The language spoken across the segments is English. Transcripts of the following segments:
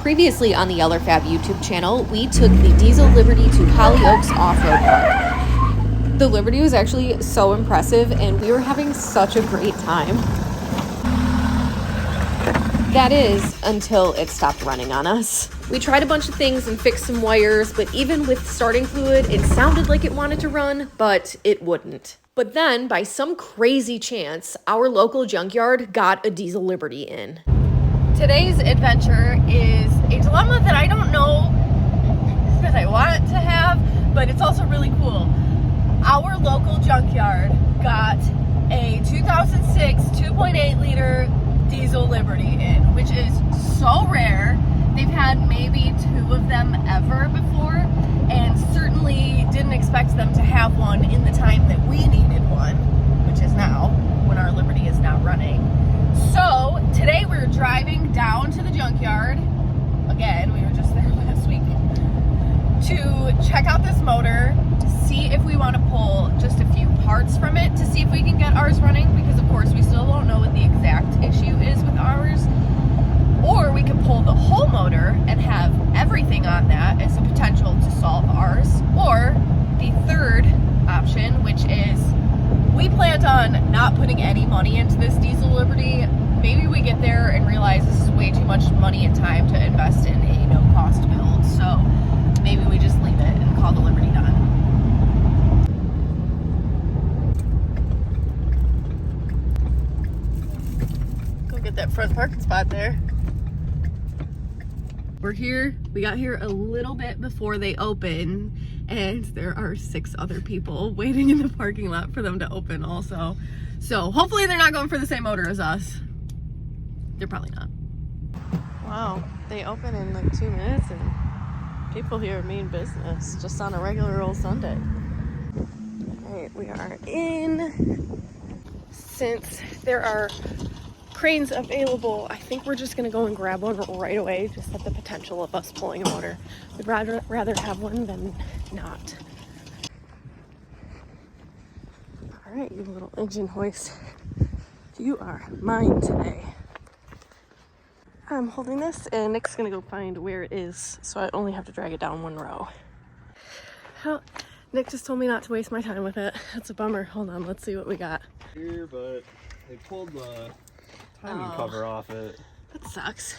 Previously on the YellerFab YouTube channel, we took the Diesel Liberty to Hollyoaks Off-Road Park. The Liberty was actually so impressive and we were having such a great time. That is, until it stopped running on us. We tried a bunch of things and fixed some wires, but even with starting fluid, it sounded like it wanted to run, but it wouldn't. But then, by some crazy chance, our local junkyard got a Diesel Liberty in. Today's adventure is a dilemma that I don't know that I want to have, but it's also really cool. Our local junkyard got a 2006 2.8 liter Diesel Liberty in, which is so rare. They've had maybe 2 of them ever before, and certainly didn't expect them to have one in the time that we needed one, which is now, when our Liberty is not running. So today we're driving down to the junkyard. Again, we were just there last week to check out this motor, see if we want to pull just a few parts from it to see if we can get ours running, because of course we still don't know what the exact issue is with ours. Or we could pull the whole motor and have everything on that as a potential to solve ours. Or the third option, which is we planned on not putting any money into this Diesel Liberty. Maybe we get there and realize this is way too much money and time to invest in a no-cost build. So maybe we just leave it and call the Liberty done. Go get that front parking spot there. We're here. We got here a little bit before they open, and there are 6 other people waiting in the parking lot for them to open also. So hopefully they're not going for the same motor as us. They're probably not. Wow, they open in like 2 minutes and people here mean business just on a regular old Sunday. All right, we are in. Since there are cranes available, I think we're just gonna go and grab one right away, just at the potential of us pulling a motor. We'd rather have one than not. All right, you little engine hoist, you are mine today. I'm holding this and Nick's gonna go find where it is, so I only have to drag it down 1 row. Nick just told me not to waste my time with it. That's a bummer. Hold on, let's see what we got. Here, but they pulled the timing cover off it. That sucks.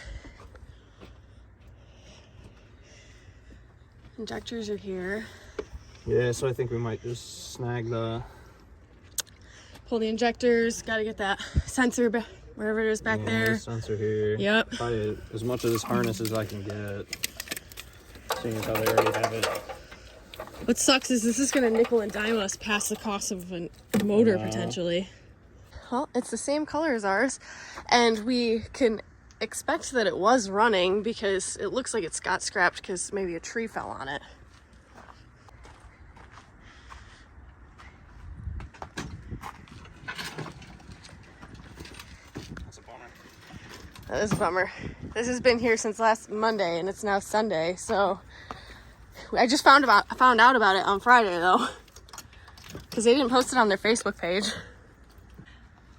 Injectors are here. Yeah, so I think we might just snag the... Pull the injectors, gotta get that sensor wherever it is back there. Sensor here. Yep. Probably as much of this harness as I can get. Seeing as how they already have it. What sucks is this is gonna nickel and dime us past the cost of a motor potentially. Well, it's the same color as ours, and we can expect that it was running because it looks like it's got scrapped because maybe a tree fell on it. That's a bummer. That is a bummer. This has been here since last Monday, and it's now Sunday, so I just found out about it on Friday though, because they didn't post it on their Facebook page.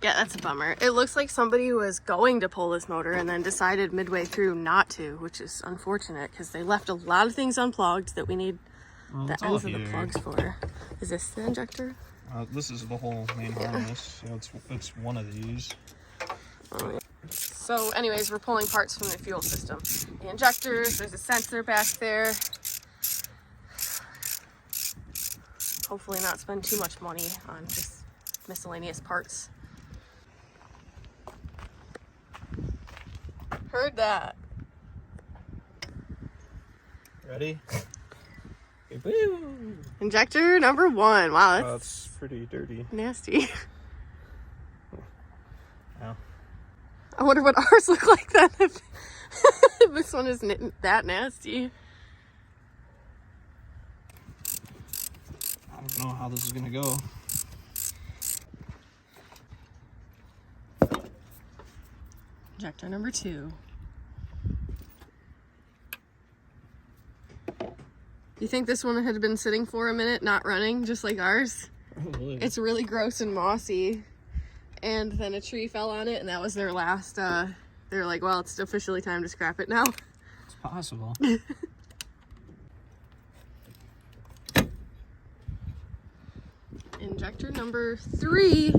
Yeah, that's a bummer. It looks like somebody was going to pull this motor and then decided midway through not to, which is unfortunate because they left a lot of things unplugged that we need the ends of the plugs for. Is this the injector? This is the whole main harness. So it's one of these. Oh, yeah. So anyways, we're pulling parts from the fuel system. The injectors, there's a sensor back there. Hopefully not spend too much money on just miscellaneous parts. Heard that. Ready? Injector number 1. Wow, that's pretty dirty. Nasty. Yeah. I wonder what ours look like then if this one isn't that nasty. I don't know how this is gonna go. Injector number 2. You think this one had been sitting for a minute, not running, just like ours? Probably. It's really gross and mossy. And then a tree fell on it, and that was their last, they're like, well, it's officially time to scrap it now. It's possible. Injector number 3.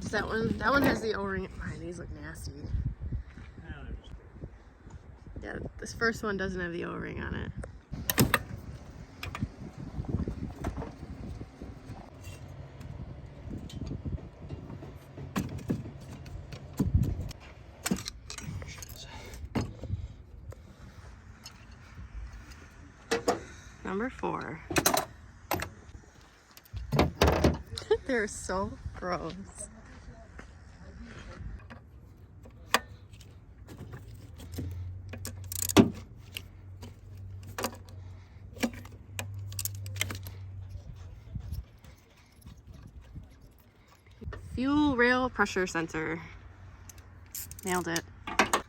Is that one? That one has the O-ring. Man, these look nasty. Yeah, this first one doesn't have the O-ring on it. Number 4. They're so gross. Fuel rail pressure sensor. Nailed it. I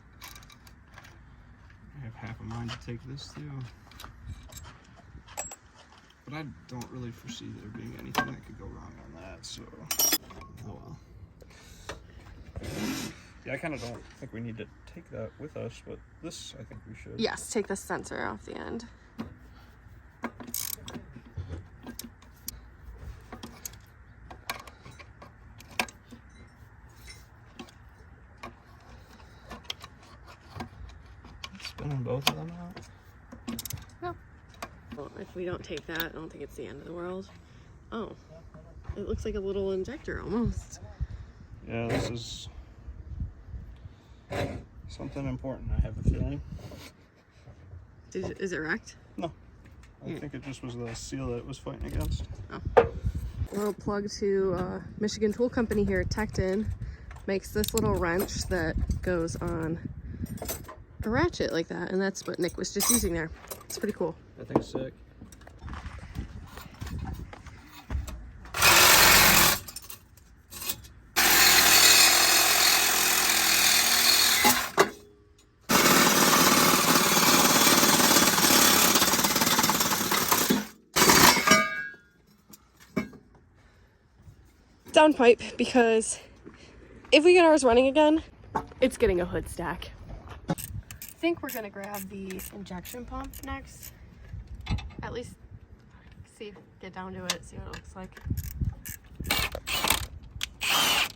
have half a mind to take this too. But I don't really foresee there being anything that could go wrong on that, so oh well. Yeah, I kind of don't think we need to take that with us, but this I think we should. Yes, take the sensor off the end. Spinning both of them out. No. Well, if we don't take that, I don't think it's the end of the world. Oh, it looks like a little injector almost. Yeah, this is something important, I have a feeling. Is it wrecked? No. I think it just was the seal that it was fighting against. Oh. A little plug to Michigan Tool Company here, Tecton, makes this little wrench that goes on a ratchet like that, and that's what Nick was just using there. It's pretty cool. That thing's sick. Downpipe, because if we get ours running again, it's getting a hood stack. I think we're gonna grab the injection pump next. At least get down to it, see what it looks like. I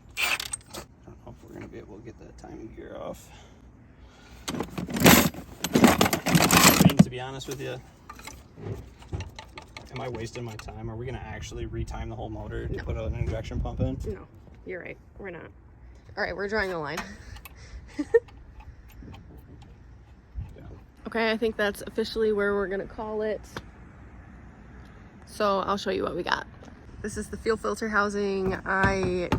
don't know if we're gonna be able to get that timing gear off. I mean, to be honest with you, am I wasting my time? Are we gonna actually retime the whole motor to put an injection pump in? No, you're right. We're not. All right, we're drawing the line. Okay, I think that's officially where we're gonna call it. So I'll show you what we got. This is the fuel filter housing. I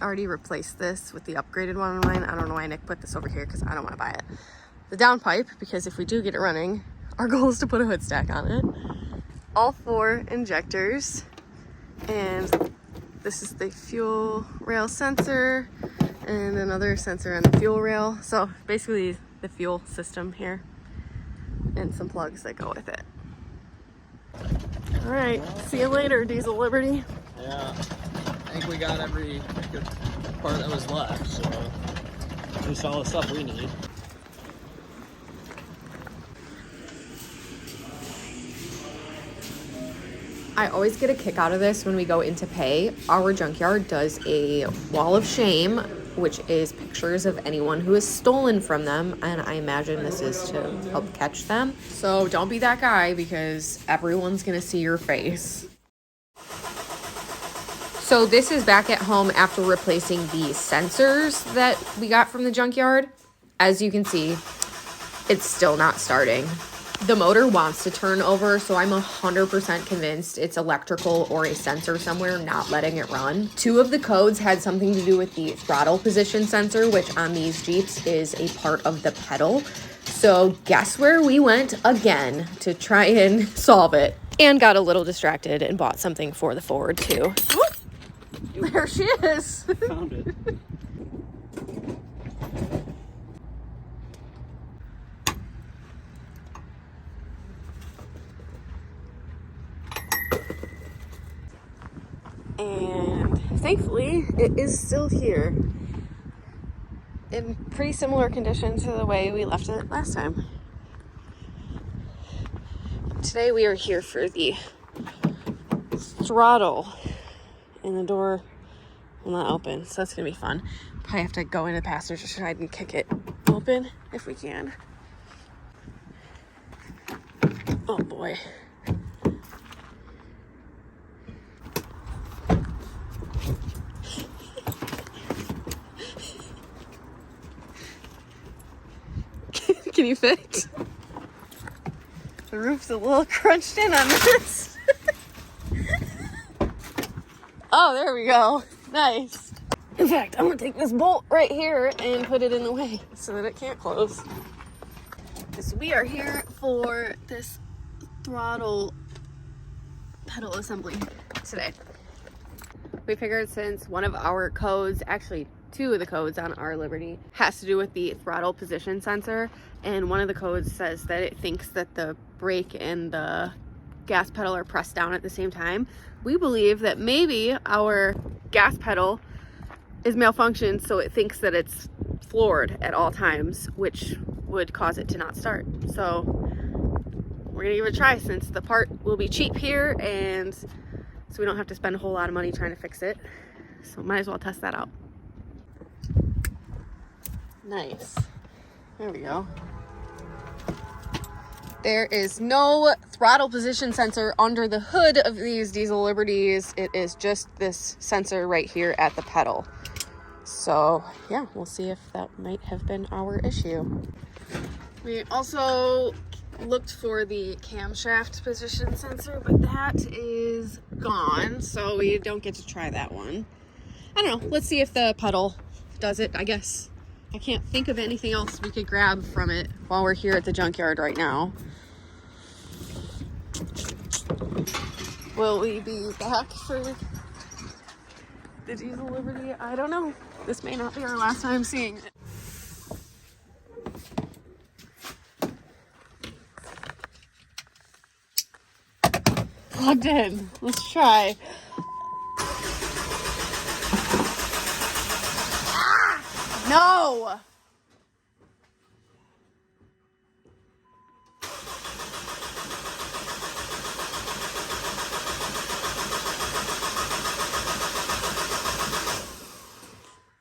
already replaced this with the upgraded one on mine. I don't know why Nick put this over here because I don't want to buy it. The downpipe, because if we do get it running, our goal is to put a hood stack on it. All 4 injectors, and this is the fuel rail sensor and another sensor on the fuel rail. So basically the fuel system here and some plugs that go with it. All right, see you later, Diesel Liberty. Yeah, I think we got every good part that was left, so just all the stuff we need. I always get a kick out of this when we go into pay. Our junkyard does a wall of shame, which is pictures of anyone who has stolen from them, and I imagine this is to help catch them. So don't be that guy, because everyone's gonna see your face. So this is back at home after replacing the sensors that we got from the junkyard. As you can see, it's still not starting. The motor wants to turn over, so I'm 100% convinced it's electrical or a sensor somewhere not letting it run. 2 of the codes had something to do with the throttle position sensor, which on these Jeeps is a part of the pedal. So guess where we went again to try and solve it. And got a little distracted and bought something for the Ford too. There she is. Found it. And thankfully it is still here in pretty similar condition to the way we left it last time. Today we are here for the throttle, and the door will not open, so that's gonna be fun. Probably have to go into the passenger side and kick it open if we can. Oh boy. Can you fit? The roof's a little crunched in on this. Oh, there we go. Nice. In fact, I'm gonna take this bolt right here and put it in the way so that it can't close. So we are here for this throttle pedal assembly today. We figured since one of our codes, actually two of the codes on our Liberty, has to do with the throttle position sensor, and one of the codes says that it thinks that the brake and the gas pedal are pressed down at the same time. We believe that maybe our gas pedal is malfunctioned, so it thinks that it's floored at all times, which would cause it to not start. So we're gonna give it a try since the part will be cheap here, and so we don't have to spend a whole lot of money trying to fix it. So might as well test that out. Nice. There we go. There is no throttle position sensor under the hood of these Diesel Liberties. It is just this sensor right here at the pedal. So yeah, we'll see if that might have been our issue. We also looked for the camshaft position sensor, but that is gone, so we don't get to try that one. I don't know. Let's see if the pedal does it, I guess. I can't think of anything else we could grab from it while we're here at the junkyard right now. Will we be back for the Diesel Liberty? I don't know. This may not be our last time seeing it. Plugged in. Let's try. No!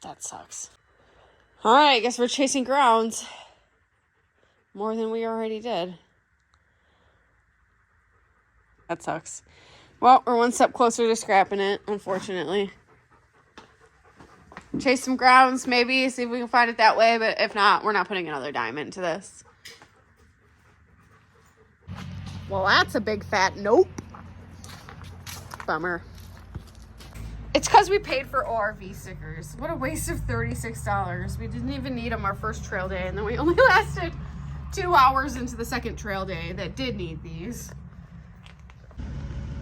That sucks. Alright, I guess we're chasing grounds. More than we already did. That sucks. Well, we're one step closer to scrapping it, unfortunately. Chase some grounds, maybe, see if we can find it that way, but if not, we're not putting another dime into this. Well, that's a big fat nope. Bummer. It's because we paid for ORV stickers. What a waste of $36. We didn't even need them our first trail day, and then we only lasted 2 hours into the second trail day that did need these.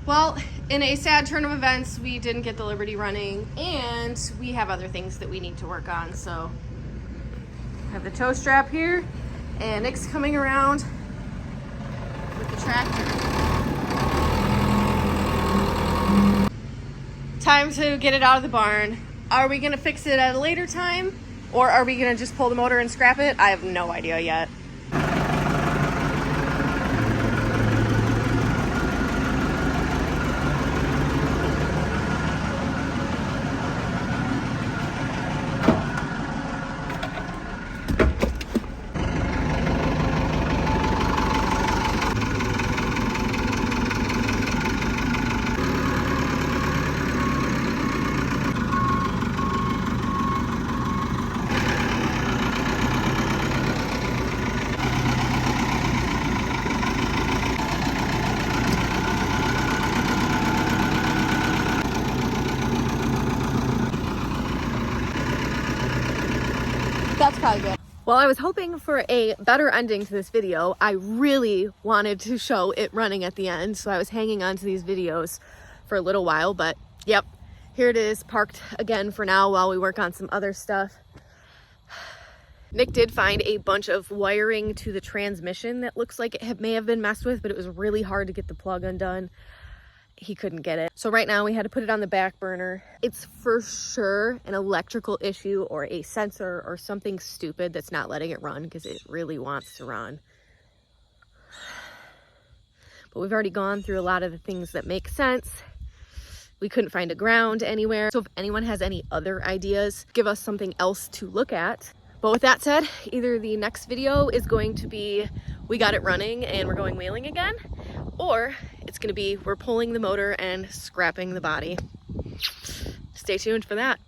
Well, in a sad turn of events, we didn't get the Liberty running, and we have other things that we need to work on. So I have the tow strap here, and Nick's coming around with the tractor. Time to get it out of the barn. Are we gonna fix it at a later time, or are we gonna just pull the motor and scrap it? I have no idea yet. That's probably good. Well, I was hoping for a better ending to this video. I really wanted to show it running at the end, so I was hanging on to these videos for a little while, but yep, here it is, parked again for now while we work on some other stuff. Nick did find a bunch of wiring to the transmission that looks like it may have been messed with, but it was really hard to get the plug undone. He couldn't get it. So right now we had to put it on the back burner. It's for sure an electrical issue or a sensor or something stupid that's not letting it run, because it really wants to run. but we've already gone through a lot of the things that make sense. We couldn't find a ground anywhere. So if anyone has any other ideas, give us something else to look at. But with that said, either the next video is going to be we got it running and we're going whaling again, or it's gonna be we're pulling the motor and scrapping the body. Stay tuned for that.